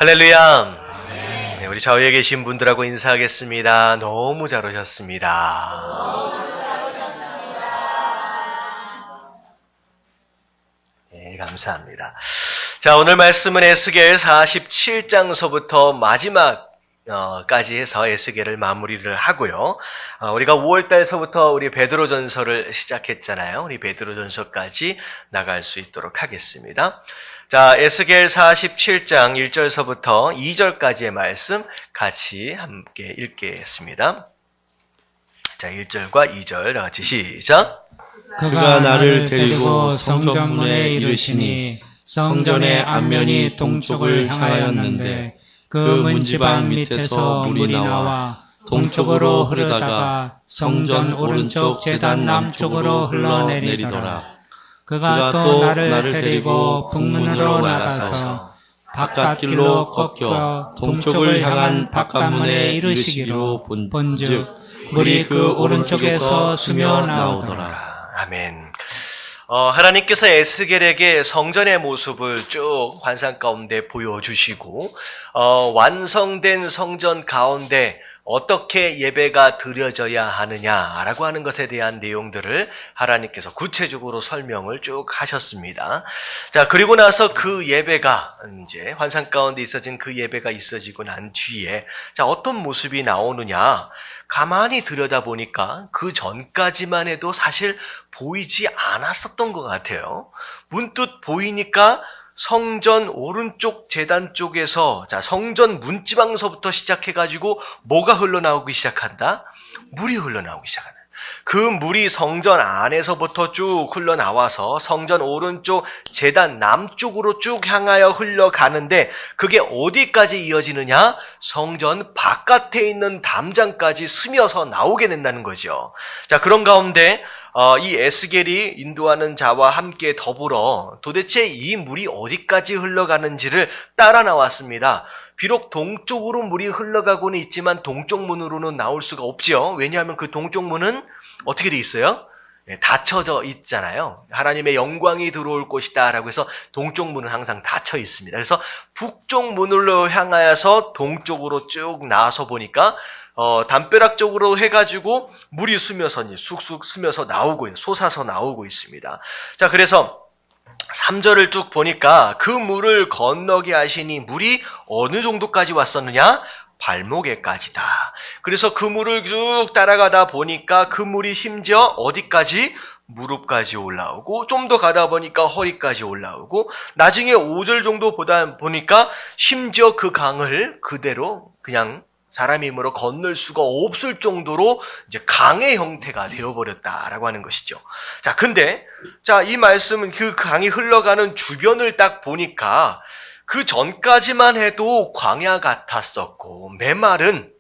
할렐루야. 네, 우리 좌우에 계신 분들하고 인사하겠습니다. 너무 잘 오셨습니다. 네, 감사합니다. 자, 오늘 말씀은 에스겔 47장서부터 마지막 까지 해서 에스겔을 마무리를 하고요. 우리가 5월달서부터 우리 베드로전서를 시작했잖아요. 우리 베드로전서까지 나갈 수 있도록 하겠습니다. 자, 에스겔 47장 1절서부터 2절까지의 말씀 같이 함께 읽겠습니다. 자, 1절과 2절 다 같이 시작. 그가 나를 데리고 성전문에 이르시니 성전의 앞면이 동쪽을 향하였는데 그 문지방 밑에서 물이 나와 동쪽으로 흐르다가 성전 오른쪽 제단 남쪽으로 흘러내리더라. 그가 또 나를 데리고 북문으로 나가서 바깥길로 꺾여 동쪽을 향한 바깥문에 이르시기로 본즉 물이 그 오른쪽에서 스며 나오더라. 아멘. 하나님께서 에스겔에게 성전의 모습을 쭉 환상 가운데 보여주시고 완성된 성전 가운데 어떻게 예배가 드려져야 하느냐라고 하는 것에 대한 내용들을 하나님께서 구체적으로 설명을 쭉 하셨습니다. 자, 그리고 나서 그 예배가 이제 환상 가운데 있어진 그 예배가 있어지고 난 뒤에 자, 어떤 모습이 나오느냐? 가만히 들여다보니까 그 전까지만 해도 사실 보이지 않았었던 것 같아요. 문득 보이니까 성전 오른쪽 제단 쪽에서 자, 성전 문지방서부터 시작해가지고 뭐가 흘러나오기 시작한다? 물이 흘러나오기 시작한다. 그 물이 성전 안에서부터 쭉 흘러나와서 성전 오른쪽 제단 남쪽으로 쭉 향하여 흘러가는데 그게 어디까지 이어지느냐? 성전 바깥에 있는 담장까지 스며서 나오게 된다는 거죠. 자, 그런 가운데 이 에스겔이 인도하는 자와 함께 더불어 도대체 이 물이 어디까지 흘러가는지를 따라 나왔습니다. 비록 동쪽으로 물이 흘러가고는 있지만 동쪽 문으로는 나올 수가 없죠. 왜냐하면 그 동쪽 문은 어떻게 돼 있어요? 닫혀져 있잖아요. 하나님의 영광이 들어올 곳이다 라고 해서 동쪽 문은 항상 닫혀 있습니다. 그래서 북쪽 문으로 향하여서 동쪽으로 쭉 나와서 보니까 담벼락 쪽으로 해가지고 물이 스며서 쑥쑥 스며서 나오고 솟아서 나오고 있습니다. 자, 그래서 3절을 쭉 보니까 그 물을 건너게 하시니 물이 어느 정도까지 왔었느냐? 발목에까지다. 그래서 그 물을 쭉 따라가다 보니까 그 물이 심지어 어디까지? 무릎까지 올라오고 좀 더 가다 보니까 허리까지 올라오고 나중에 5절 정도 보다 보니까 심지어 그 강을 그대로 그냥 사람의 힘으로 건널 수가 없을 정도로 이제 강의 형태가 되어버렸다라고 하는 것이죠. 자, 근데 자, 이 말씀은 그 강이 흘러가는 주변을 딱 보니까 그 전까지만 해도 광야 같았었고 메마른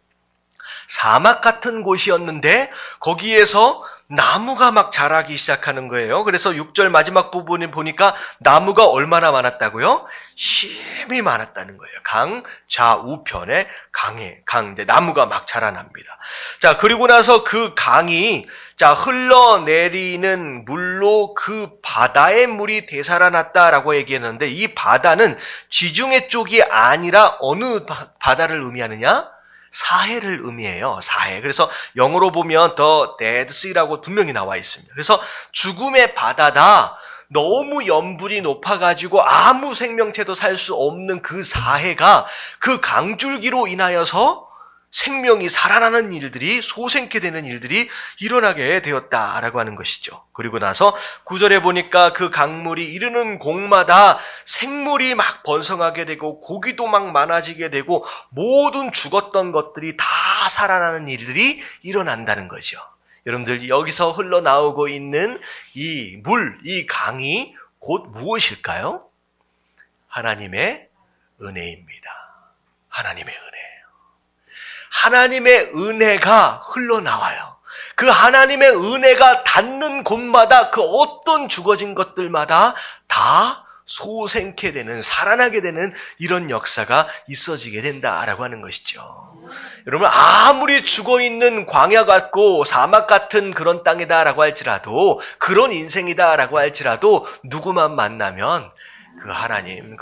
사막 같은 곳이었는데 거기에서 나무가 막 자라기 시작하는 거예요. 그래서 6절 마지막 부분에 보니까 나무가 얼마나 많았다고요? 심히 많았다는 거예요. 강 좌우편에 이제 나무가 막 자라납니다. 자, 그리고 나서 그 강이 자, 흘러내리는 물로 그 바다의 물이 되살아났다라고 얘기했는데 이 바다는 지중해 쪽이 아니라 어느 바다를 의미하느냐? 사해를 의미해요. 사해. 그래서 영어로 보면 The Dead Sea라고 분명히 나와 있습니다. 그래서 죽음의 바다다. 너무 염분이 높아가지고 아무 생명체도 살 수 없는 그 사해가 그 강줄기로 인하여서 생명이 살아나는 일들이 소생케 되는 일들이 일어나게 되었다라고 하는 것이죠. 그리고 나서 9절에 보니까 그 강물이 이르는 곳마다 생물이 막 번성하게 되고 고기도 막 많아지게 되고 모든 죽었던 것들이 다 살아나는 일들이 일어난다는 거죠. 여러분들 여기서 흘러나오고 있는 이 물, 이 강이 곧 무엇일까요? 하나님의 은혜입니다. 하나님의 은혜. 하나님의 은혜가 흘러나와요. 그 하나님의 은혜가 닿는 곳마다 그 어떤 죽어진 것들마다 다 소생케 되는, 살아나게 되는 이런 역사가 있어지게 된다라고 하는 것이죠. 여러분, 아무리 죽어있는 광야 같고 사막 같은 그런 땅이다라고 할지라도, 그런 인생이다라고 할지라도 누구만 만나면 그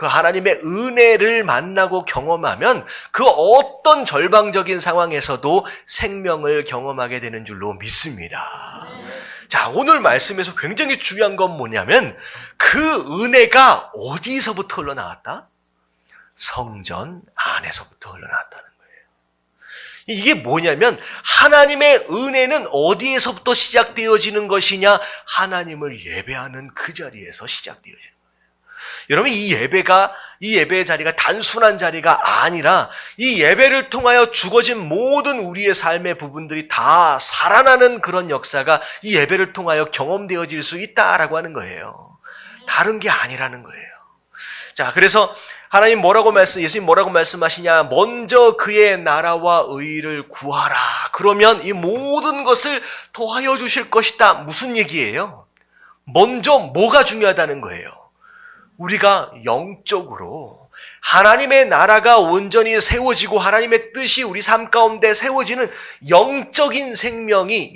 하나님의 은혜를 만나고 경험하면 그 어떤 절망적인 상황에서도 생명을 경험하게 되는 줄로 믿습니다. 자, 오늘 말씀에서 굉장히 중요한 건 뭐냐면 그 은혜가 어디서부터 흘러나왔다? 성전 안에서부터 흘러나왔다는 거예요. 이게 뭐냐면 하나님의 은혜는 어디에서부터 시작되어지는 것이냐? 하나님을 예배하는 그 자리에서 시작되어지는 거예요. 여러분, 이 예배의 자리가 단순한 자리가 아니라 이 예배를 통하여 죽어진 모든 우리의 삶의 부분들이 다 살아나는 그런 역사가 이 예배를 통하여 경험되어질 수 있다라고 하는 거예요. 다른 게 아니라는 거예요. 자, 그래서 예수님 뭐라고 말씀하시냐? 먼저 그의 나라와 의를 구하라. 그러면 이 모든 것을 더하여 주실 것이다. 무슨 얘기예요? 먼저 뭐가 중요하다는 거예요? 우리가 영적으로 하나님의 나라가 온전히 세워지고 하나님의 뜻이 우리 삶 가운데 세워지는 영적인 생명이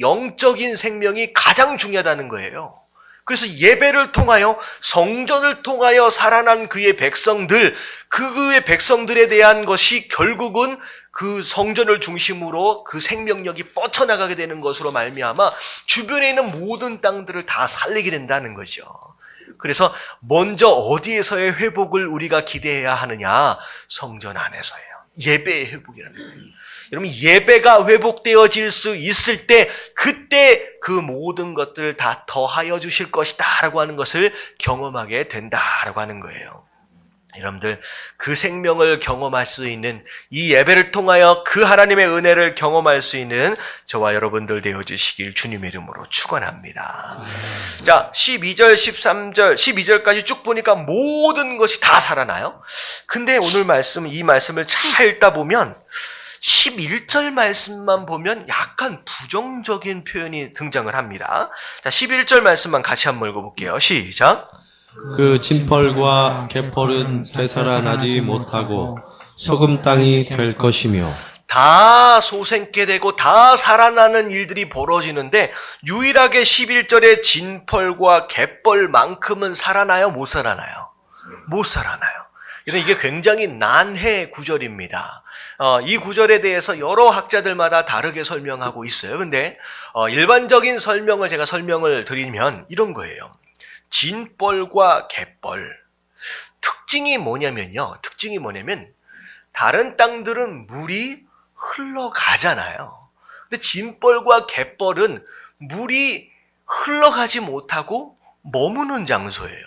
가장 중요하다는 거예요. 그래서 예배를 통하여 성전을 통하여 살아난 그의 백성들에 대한 것이 결국은 그 성전을 중심으로 그 생명력이 뻗쳐나가게 되는 것으로 말미암아 주변에 있는 모든 땅들을 다 살리게 된다는 거죠. 그래서 먼저 어디에서의 회복을 우리가 기대해야 하느냐? 성전 안에서예요. 예배의 회복이라는 거예요. 여러분, 예배가 회복되어질 수 있을 때 그때 그 모든 것들을 다 더하여 주실 것이다 라고 하는 것을 경험하게 된다라고 하는 거예요. 여러분들, 그 생명을 경험할 수 있는 이 예배를 통하여 그 하나님의 은혜를 경험할 수 있는 저와 여러분들 되어주시길 주님의 이름으로 축원합니다. 자, 12절, 13절, 12절까지 쭉 보니까 모든 것이 다 살아나요. 근데 오늘 이 말씀을 잘 읽다 보면 11절 말씀만 보면 약간 부정적인 표현이 등장을 합니다. 자, 11절 말씀만 같이 한번 읽어볼게요. 시작. 그 진펄과 갯벌은 되살아나지 못하고 소금 땅이 될 것이며 다 솟게 되고 다 살아나는 일들이 벌어지는데 유일하게 11절에 진펄과 갯벌만큼은 살아나요? 못 살아나요? 못 살아나요. 그래서 이게 굉장히 난해 구절입니다. 이 구절에 대해서 여러 학자들마다 다르게 설명하고 있어요. 근데 일반적인 설명을 드리면 이런 거예요. 진벌과 갯벌. 특징이 뭐냐면 다른 땅들은 물이 흘러가잖아요. 근데 진벌과 갯벌은 물이 흘러가지 못하고 머무는 장소예요.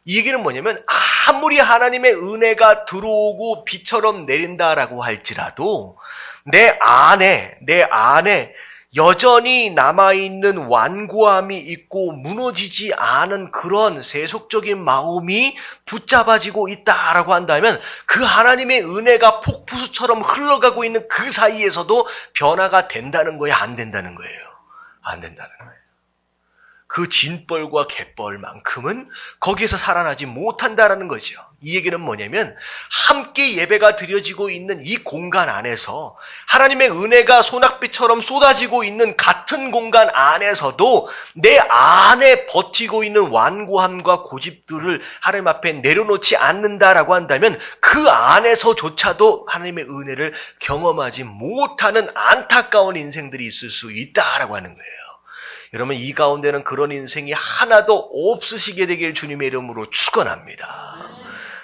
이 얘기는 뭐냐면 아무리 하나님의 은혜가 들어오고 비처럼 내린다라고 할지라도 내 안에 여전히 남아있는 완고함이 있고 무너지지 않은 그런 세속적인 마음이 붙잡아지고 있다라고 한다면 그 하나님의 은혜가 폭포수처럼 흘러가고 있는 그 사이에서도 변화가 된다는 거예요? 안 된다는 거예요? 안 된다는 거예요. 그 진벌과 갯벌만큼은 거기에서 살아나지 못한다라는 거죠. 이 얘기는 뭐냐면 함께 예배가 드려지고 있는 이 공간 안에서 하나님의 은혜가 소낙비처럼 쏟아지고 있는 같은 공간 안에서도 내 안에 버티고 있는 완고함과 고집들을 하나님 앞에 내려놓지 않는다라고 한다면 그 안에서조차도 하나님의 은혜를 경험하지 못하는 안타까운 인생들이 있을 수 있다라고 하는 거예요. 여러분, 이 가운데는 그런 인생이 하나도 없으시게 되길 주님의 이름으로 축원합니다.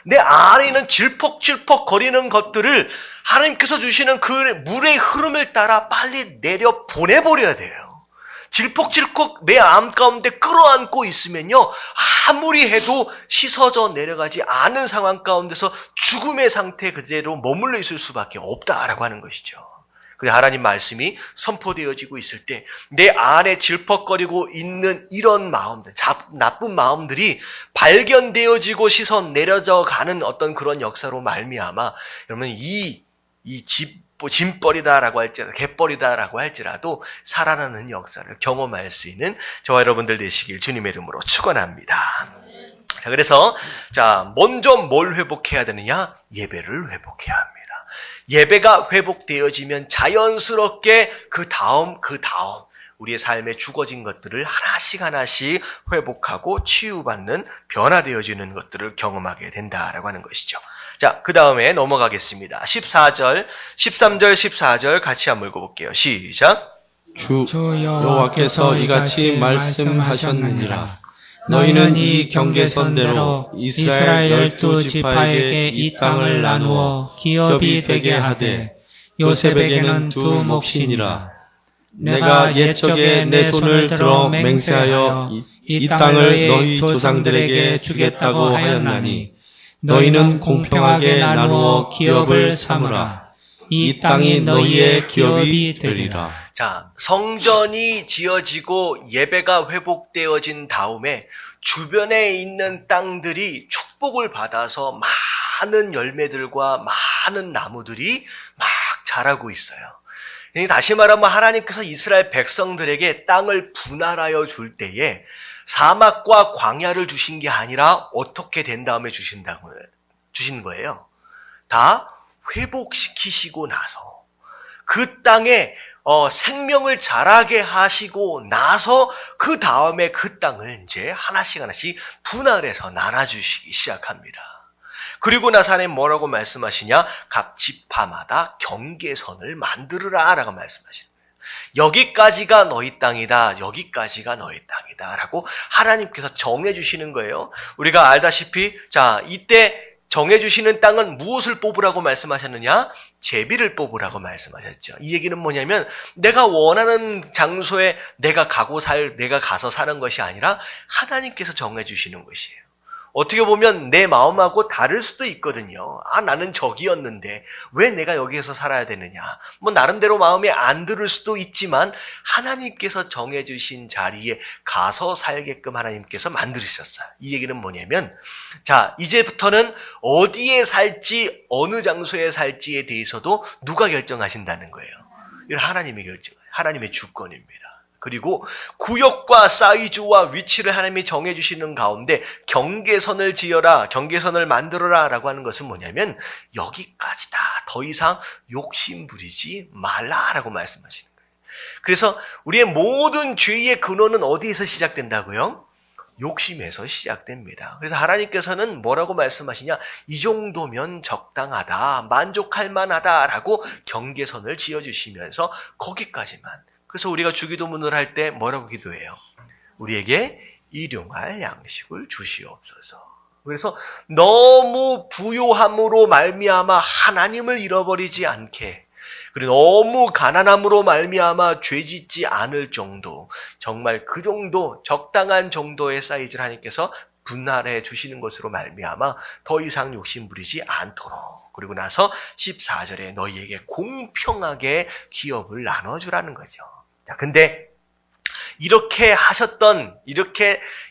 내 안에 있는 질퍽질퍽 거리는 것들을 하나님께서 주시는 그 물의 흐름을 따라 빨리 내려 보내버려야 돼요. 질퍽질퍽 내 암 가운데 끌어안고 있으면요, 아무리 해도 씻어져 내려가지 않은 상황 가운데서 죽음의 상태 그대로 머물러 있을 수밖에 없다라고 하는 것이죠. 그래, 하나님 말씀이 선포되어지고 있을 때 내 안에 질퍽거리고 있는 이런 마음들, 나쁜 마음들이 발견되어지고 시선 내려져 가는 어떤 그런 역사로 말미암아 여러분 진벌이다라고 할지라도 갯벌이다라고 할지라도 살아나는 역사를 경험할 수 있는 저와 여러분들 되시길 주님의 이름으로 축원합니다. 자, 그래서 먼저 뭘 회복해야 되느냐? 예배를 회복해야 합니다. 예배가 회복되어지면 자연스럽게 그 다음 우리의 삶에 죽어진 것들을 하나씩 하나씩 회복하고 치유받는 변화되어지는 것들을 경험하게 된다라고 하는 것이죠. 자, 그 다음에 넘어가겠습니다. 13절, 14절 같이 한번 읽어볼게요. 시작. 주 여호와께서 이같이 말씀하셨느니라. 너희는 이 경계선대로 이스라엘 12지파에게 이 땅을 나누어 기업이 되게 하되 요셉에게는 두 몫이니라. 내가 옛적에 내 손을 들어 맹세하여 이 땅을 너희 조상들에게 주겠다고 하였나니 너희는 공평하게 나누어 기업을 삼으라. 이 땅이 너희의 기업이 되리라. 자, 성전이 지어지고 예배가 회복되어진 다음에 주변에 있는 땅들이 축복을 받아서 많은 열매들과 많은 나무들이 막 자라고 있어요. 다시 말하면 하나님께서 이스라엘 백성들에게 땅을 분할하여 줄 때에 사막과 광야를 주신 게 아니라 어떻게 된 다음에 주신 거예요. 다 회복시키시고 나서 그 땅에 생명을 자라게 하시고 나서 그 다음에 그 땅을 이제 하나씩 분할해서 나눠주시기 시작합니다. 그리고 나서 하나님 뭐라고 말씀하시냐? 각 지파마다 경계선을 만들으라 라고 말씀하시는 거예요. 여기까지가 너희 땅이다. 여기까지가 너희 땅이다. 라고 하나님께서 정해주시는 거예요. 우리가 알다시피 자, 이때 정해주시는 땅은 무엇을 뽑으라고 말씀하셨느냐? 제비를 뽑으라고 말씀하셨죠. 이 얘기는 뭐냐면 내가 원하는 장소에 내가 가서 사는 것이 아니라 하나님께서 정해주시는 것이에요. 어떻게 보면 내 마음하고 다를 수도 있거든요. 아, 나는 저기였는데 왜 내가 여기에서 살아야 되느냐. 뭐 나름대로 마음에 안 들을 수도 있지만 하나님께서 정해주신 자리에 가서 살게끔 하나님께서 만드셨어요. 이 얘기는 뭐냐면 자, 이제부터는 어디에 살지 어느 장소에 살지에 대해서도 누가 결정하신다는 거예요. 이건 하나님의 하나님의 주권입니다. 그리고 구역과 사이즈와 위치를 하나님이 정해주시는 가운데 경계선을 지어라, 경계선을 만들어라 라고 하는 것은 뭐냐면 여기까지다. 더 이상 욕심 부리지 말라라고 말씀하시는 거예요. 그래서 우리의 모든 죄의 근원은 어디에서 시작된다고요? 욕심에서 시작됩니다. 그래서 하나님께서는 뭐라고 말씀하시냐? 이 정도면 적당하다, 만족할 만하다라고 경계선을 지어주시면서 거기까지만. 그래서 우리가 주기도문을 할 때 뭐라고 기도해요? 우리에게 일용할 양식을 주시옵소서. 그래서 너무 부요함으로 말미암아 하나님을 잃어버리지 않게, 그리고 너무 가난함으로 말미암아 죄짓지 않을 정도, 정말 그 정도 적당한 정도의 사이즈를 하나님께서 분할해 주시는 것으로 말미암아 더 이상 욕심 부리지 않도록. 그리고 나서 14절에 너희에게 공평하게 기업을 나눠주라는 거죠. 자, 근데 이렇게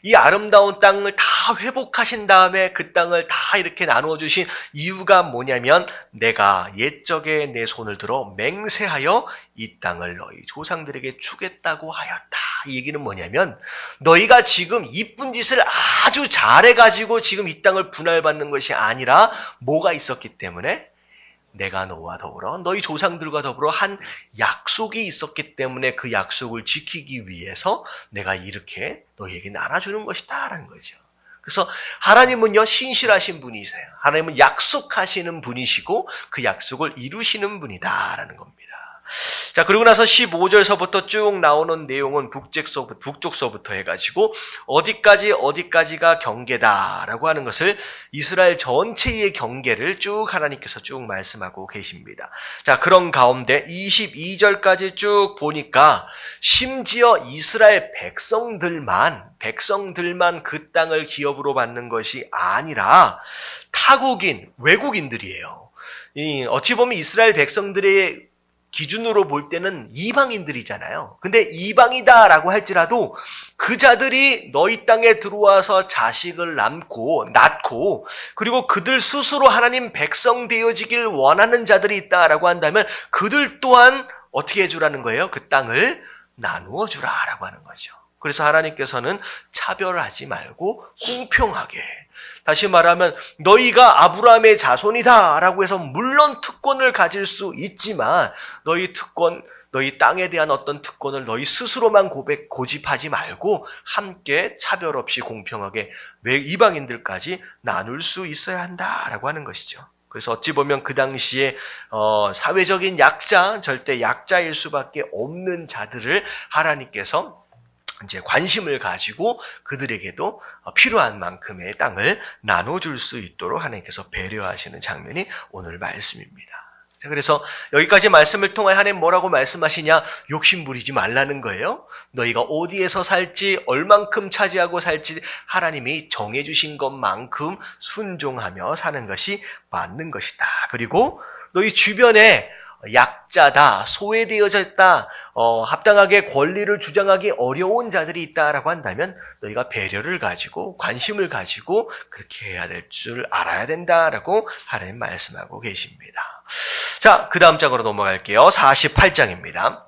이 아름다운 땅을 다 회복하신 다음에 그 땅을 다 이렇게 나누어 주신 이유가 뭐냐면 내가 옛적에 내 손을 들어 맹세하여 이 땅을 너희 조상들에게 주겠다고 하였다. 이 얘기는 뭐냐면 너희가 지금 이쁜 짓을 아주 잘해가지고 지금 이 땅을 분할받는 것이 아니라 뭐가 있었기 때문에 내가 너와 더불어 너희 조상들과 더불어 한 약속이 있었기 때문에 그 약속을 지키기 위해서 내가 이렇게 너희에게 나눠주는 것이다 라는 거죠. 그래서 하나님은요 신실하신 분이세요. 하나님은 약속하시는 분이시고 그 약속을 이루시는 분이다 라는 겁니다. 자, 그리고 나서 15절서부터 쭉 나오는 내용은 북쪽서부터 해가지고 어디까지가 경계다라고 하는 것을 이스라엘 전체의 경계를 쭉 하나님께서 쭉 말씀하고 계십니다. 자, 그런 가운데 22절까지 쭉 보니까 심지어 이스라엘 백성들만 그 땅을 기업으로 받는 것이 아니라 외국인들이에요. 어찌 보면 이스라엘 백성들의 기준으로 볼 때는 이방인들이잖아요. 근데 이방이다라고 할지라도 그 자들이 너희 땅에 들어와서 자식을 낳고 그리고 그들 스스로 하나님 백성 되어지길 원하는 자들이 있다라고 한다면 그들 또한 어떻게 해주라는 거예요? 그 땅을 나누어 주라라고 하는 거죠. 그래서 하나님께서는 차별하지 말고 공평하게, 다시 말하면 너희가 아브라함의 자손이다 라고 해서 물론 특권을 가질 수 있지만 너희 너희 땅에 대한 어떤 특권을 너희 스스로만 고집하지 말고 함께 차별 없이 공평하게 이방인들까지 나눌 수 있어야 한다라고 하는 것이죠. 그래서 어찌 보면 그 당시에 사회적인 약자, 절대 약자일 수밖에 없는 자들을 하나님께서 이제 관심을 가지고 그들에게도 필요한 만큼의 땅을 나눠줄 수 있도록 하나님께서 배려하시는 장면이 오늘 말씀입니다. 자, 그래서 여기까지 말씀을 통해 하나님 뭐라고 말씀하시냐? 욕심 부리지 말라는 거예요. 너희가 어디에서 살지, 얼만큼 차지하고 살지 하나님이 정해주신 것만큼 순종하며 사는 것이 맞는 것이다. 그리고 너희 주변에 약자다, 소외되어져 있다, 합당하게 권리를 주장하기 어려운 자들이 있다라고 한다면 너희가 배려를 가지고 관심을 가지고 그렇게 해야 될 줄 알아야 된다라고 하나님 말씀하고 계십니다. 자, 그 다음 장으로 넘어갈게요. 48장입니다.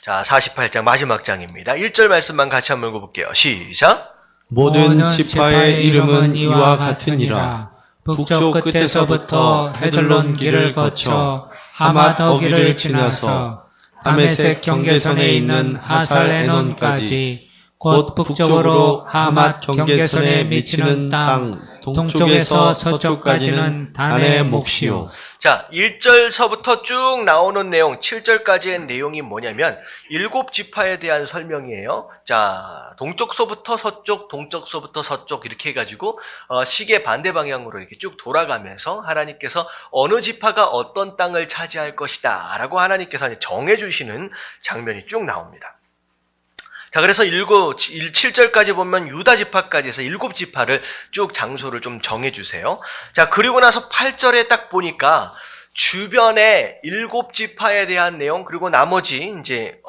자, 48장 마지막 장입니다. 1절 말씀만 같이 한번 읽어볼게요. 시작. 모든 지파의 이름은 이와 같으니라. 북쪽 끝에서부터 헤들론 길을 거쳐 하맛 어기를 지나서 다메섹 경계선에 있는 하살 에논까지 곧 북쪽으로 하맛 경계선에 미치는 땅 동쪽에서 서쪽까지는 단의 몫이요. 자, 1절서부터 쭉 나오는 내용, 7절까지의 내용이 뭐냐면 7지파에 대한 설명이에요. 자, 동쪽서부터 서쪽, 동쪽서부터 서쪽 이렇게 해가지고 시계 반대 방향으로 이렇게 쭉 돌아가면서 하나님께서 어느 지파가 어떤 땅을 차지할 것이다 라고 하나님께서 정해주시는 장면이 쭉 나옵니다. 자, 그래서 7절까지 보면 유다 지파까지 해서 7지파를 쭉 장소를 좀 정해주세요. 자, 그리고 나서 8절에 딱 보니까 주변에 7지파에 대한 내용, 그리고 나머지 이제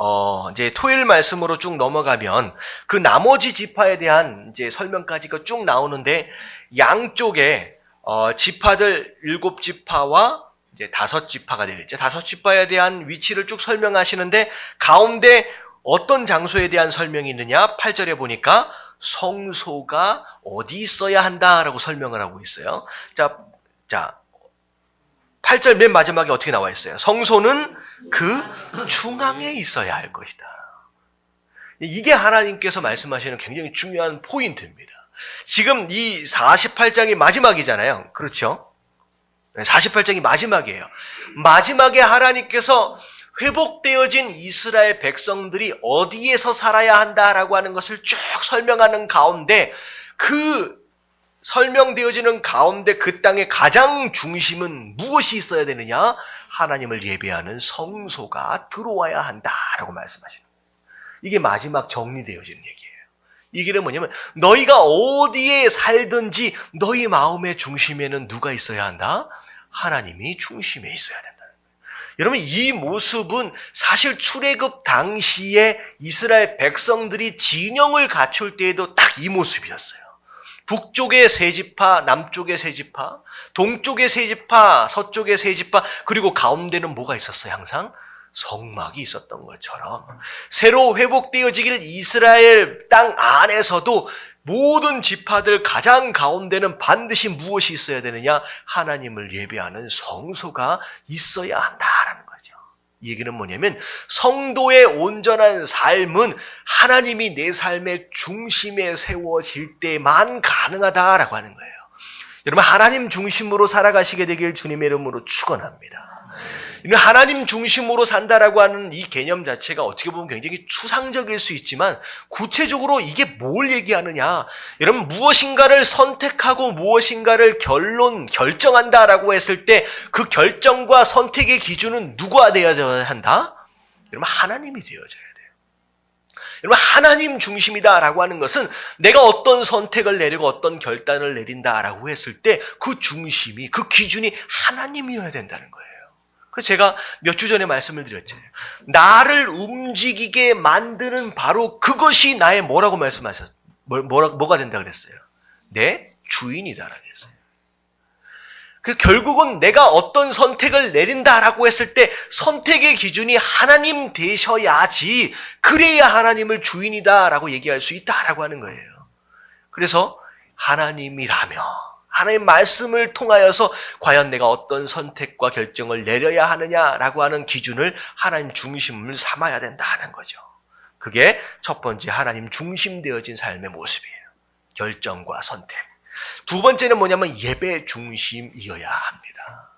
토요일 말씀으로 쭉 넘어가면 그 나머지 지파에 대한 이제 설명까지가 쭉 나오는데 양쪽에 지파들 7지파와 이제 5지파가 되겠죠. 5지파에 대한 위치를 쭉 설명하시는데 가운데 어떤 장소에 대한 설명이 있느냐? 8절에 보니까 성소가 어디 있어야 한다라고 설명을 하고 있어요. 자, 8절 맨 마지막에 어떻게 나와 있어요? 성소는 그 중앙에 있어야 할 것이다. 이게 하나님께서 말씀하시는 굉장히 중요한 포인트입니다. 지금 이 48장이 마지막이잖아요. 그렇죠? 48장이 마지막이에요. 마지막에 하나님께서 회복되어진 이스라엘 백성들이 어디에서 살아야 한다라고 하는 것을 쭉 설명하는 가운데 그 설명되어지는 가운데 그 땅의 가장 중심은 무엇이 있어야 되느냐? 하나님을 예배하는 성소가 들어와야 한다라고 말씀하시는 거예요. 이게 마지막 정리되어지는 얘기예요. 이 길은 뭐냐면 너희가 어디에 살든지 너희 마음의 중심에는 누가 있어야 한다? 하나님이 중심에 있어야 된다. 여러분, 이 모습은 사실 출애굽 당시에 이스라엘 백성들이 진영을 갖출 때에도 딱 이 모습이었어요. 북쪽에 3지파, 남쪽에 3지파, 동쪽에 3지파, 서쪽에 3지파, 그리고 가운데는 뭐가 있었어요? 항상 성막이 있었던 것처럼 새로 회복되어지길 이스라엘 땅 안에서도 모든 지파들 가장 가운데는 반드시 무엇이 있어야 되느냐? 하나님을 예배하는 성소가 있어야 한다라는 거죠. 이 얘기는 뭐냐면 성도의 온전한 삶은 하나님이 내 삶의 중심에 세워질 때만 가능하다라고 하는 거예요. 여러분, 하나님 중심으로 살아가시게 되길 주님의 이름으로 축원합니다. 하나님 중심으로 산다라고 하는 이 개념 자체가 어떻게 보면 굉장히 추상적일 수 있지만 구체적으로 이게 뭘 얘기하느냐? 여러분, 무엇인가를 선택하고 무엇인가를 결정한다라고 했을 때 그 결정과 선택의 기준은 누가 되어야 한다? 여러분, 하나님이 되어져야 돼요. 여러분, 하나님 중심이다라고 하는 것은 내가 어떤 선택을 내리고 어떤 결단을 내린다라고 했을 때 그 중심이, 그 기준이 하나님이어야 된다는 거예요. 그래서 제가 몇 주 전에 말씀을 드렸잖아요. 나를 움직이게 만드는 바로 그것이 나의 뭐라고 말씀하셨어요? 뭐가 된다 그랬어요? 내 주인이다라고 했어요. 그 결국은 내가 어떤 선택을 내린다라고 했을 때 선택의 기준이 하나님 되셔야지, 그래야 하나님을 주인이다라고 얘기할 수 있다라고 하는 거예요. 그래서 하나님이라며, 하나님 말씀을 통하여서 과연 내가 어떤 선택과 결정을 내려야 하느냐라고 하는 기준을 하나님 중심을 삼아야 된다는 거죠. 그게 첫 번째 하나님 중심되어진 삶의 모습이에요. 결정과 선택. 두 번째는 뭐냐면 예배 중심이어야 합니다.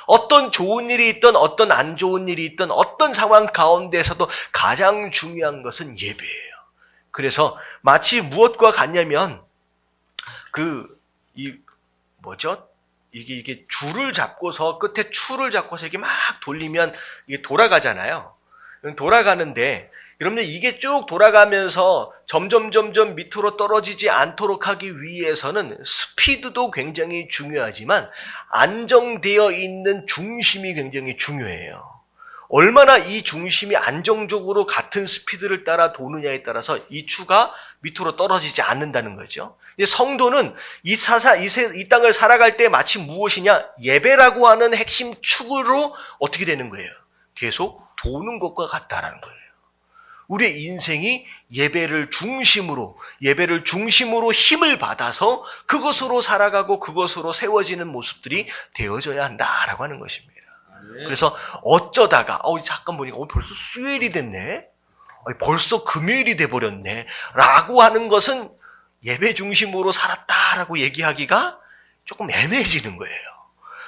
어떤 좋은 일이 있든 어떤 안 좋은 일이 있든 어떤 상황 가운데서도 가장 중요한 것은 예배예요. 그래서 마치 무엇과 같냐면 이게 줄을 잡고서 끝에 추를 잡고서 이게 막 돌리면 이게 돌아가잖아요. 돌아가는데 여러분들 이게 쭉 돌아가면서 점점 밑으로 떨어지지 않도록 하기 위해서는 스피드도 굉장히 중요하지만 안정되어 있는 중심이 굉장히 중요해요. 얼마나 이 중심이 안정적으로 같은 스피드를 따라 도느냐에 따라서 이 추가 밑으로 떨어지지 않는다는 거죠. 성도는 이 땅을 살아갈 때 마치 무엇이냐? 예배라고 하는 핵심 축으로 어떻게 되는 거예요? 계속 도는 것과 같다라는 거예요. 우리의 인생이 예배를 중심으로 힘을 받아서 그것으로 살아가고 그것으로 세워지는 모습들이 되어져야 한다라고 하는 것입니다. 그래서 어쩌다가 잠깐 보니까 벌써 수요일이 됐네, 벌써 금요일이 돼버렸네 라고 하는 것은 예배 중심으로 살았다라고 얘기하기가 조금 애매해지는 거예요.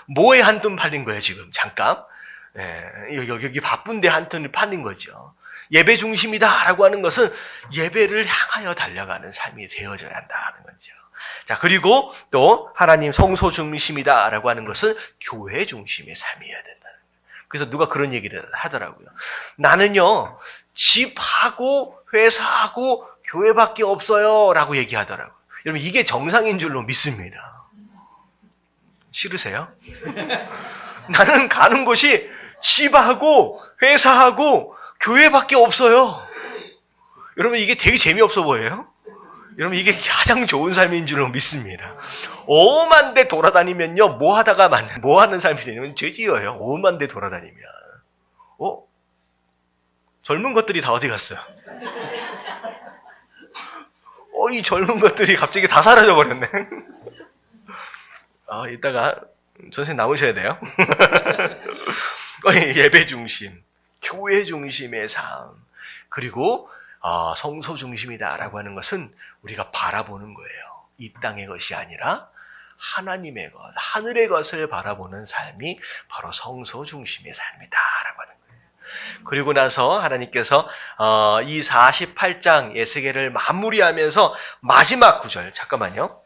뭐에 한 돈 팔린 거예요 지금 잠깐. 여기 바쁜데 한 톤이 팔린 거죠. 예배 중심이다라고 하는 것은 예배를 향하여 달려가는 삶이 되어져야 한다는 거죠. 자, 그리고 또 하나님 성소 중심이다라고 하는 것은 교회 중심의 삶이어야 된다는 거예요. 그래서 누가 그런 얘기를 하더라고요. 나는요 집하고 회사하고 교회밖에 없어요 라고 얘기하더라고요. 여러분 이게 정상인 줄로 믿습니다. 싫으세요? 나는 가는 곳이 집하고 회사하고 교회밖에 없어요. 여러분 이게 되게 재미없어 보여요? 여러분 이게 가장 좋은 삶인 줄로 믿습니다. 오만 대 돌아다니면요 뭐 하는 삶이 되냐면 죄지어요. 오만 대 돌아다니면 젊은 것들이 다 어디 갔어요? 이 젊은 것들이 갑자기 다 사라져 버렸네. 이따가 선생님 남으셔야 돼요. 예배 중심, 교회 중심의 삶, 그리고 성소 중심이다라고 하는 것은 우리가 바라보는 거예요. 이 땅의 것이 아니라 하나님의 것, 하늘의 것을 바라보는 삶이 바로 성소 중심의 삶이다라고 하는 거예요. 그리고 나서 하나님께서 이 48장 에스겔을 마무리하면서 마지막 구절, 잠깐만요.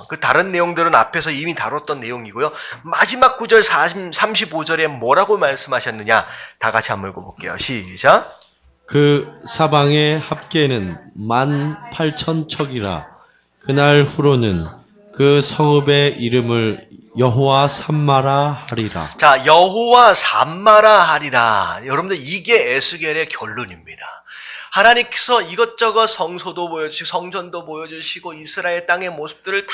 그 다른 내용들은 앞에서 이미 다뤘던 내용이고요. 마지막 구절 35절에 뭐라고 말씀하셨느냐? 다 같이 한번 읽어볼게요. 시작. 그 사방의 합계는 18,000척이라. 그날 후로는 그 성읍의 이름을 여호와 삼마라 하리라. 자, 여호와 삼마라 하리라. 여러분들 이게 에스겔의 결론입니다. 하나님께서 이것저것 성소도 보여주시고 성전도 보여주시고 이스라엘 땅의 모습들을 다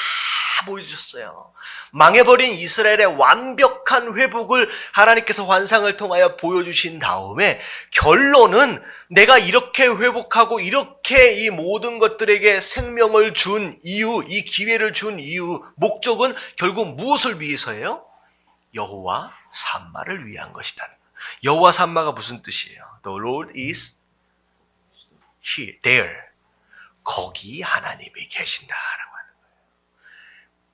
보여주셨어요. 망해버린 이스라엘의 완벽한 회복을 하나님께서 환상을 통하여 보여주신 다음에 결론은 내가 이렇게 회복하고 이렇게 이 모든 것들에게 생명을 준 이유, 이 기회를 준 이유, 목적은 결국 무엇을 위해서예요? 여호와 삼마를 위한 것이다. 여호와 삼마가 무슨 뜻이에요? The Lord is here, there. 거기 하나님이 계신다라고 하는 거예요.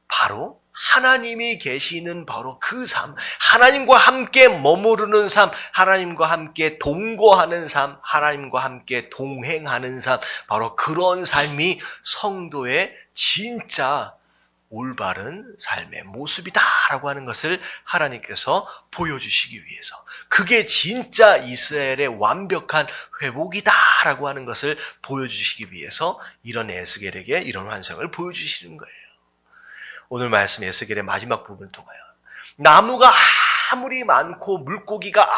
바로 하나님이 계시는 바로 그 삶, 하나님과 함께 머무르는 삶, 하나님과 함께 동거하는 삶, 하나님과 함께 동행하는 삶, 바로 그런 삶이 성도의 진짜 올바른 삶의 모습이다라고 하는 것을 하나님께서 보여주시기 위해서, 그게 진짜 이스라엘의 완벽한 회복이다라고 하는 것을 보여주시기 위해서 이런 에스겔에게 이런 환상을 보여주시는 거예요. 오늘 말씀 에스겔의 마지막 부분을 통하여 나무가 아무리 많고 물고기가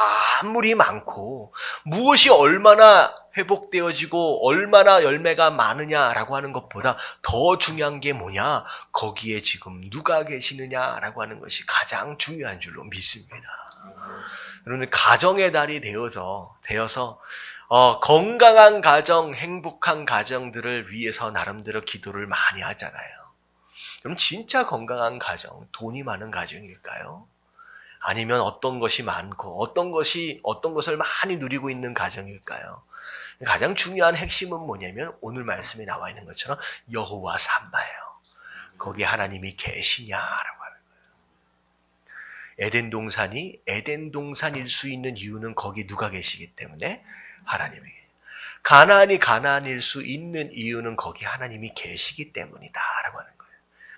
아무리 많고 무엇이 얼마나 회복되어지고 얼마나 열매가 많으냐라고 하는 것보다 더 중요한 게 뭐냐? 거기에 지금 누가 계시느냐라고 하는 것이 가장 중요한 줄로 믿습니다. 여러분, 가정의 달이 되어서 건강한 가정, 행복한 가정들을 위해서 나름대로 기도를 많이 하잖아요. 그럼 진짜 건강한 가정, 돈이 많은 가정일까요? 아니면 어떤 것이 많고 어떤 것을 많이 누리고 있는 가정일까요? 가장 중요한 핵심은 뭐냐면 오늘 말씀에 나와 있는 것처럼 여호와 삼마예요. 거기 하나님이 계시냐라고 하는 거예요. 에덴 동산이 에덴 동산일 수 있는 이유는 거기 누가 계시기 때문에 하나님이. 가나안이 가나안일 수 있는 이유는 거기 하나님이 계시기 때문이다라고 하는 거예요.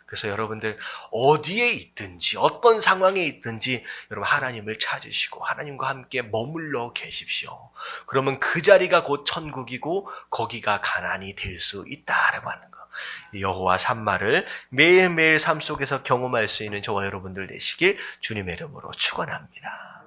그래서 여러분들 어디에 있든지 어떤 상황에 있든지 여러분 하나님을 찾으시고 하나님과 함께 머물러 계십시오. 그러면 그 자리가 곧 천국이고 거기가 가나안이 될 수 있다라고 하는 거. 여호와 삼마를 매일매일 삶 속에서 경험할 수 있는 저와 여러분들 되시길 주님의 이름으로 축원합니다.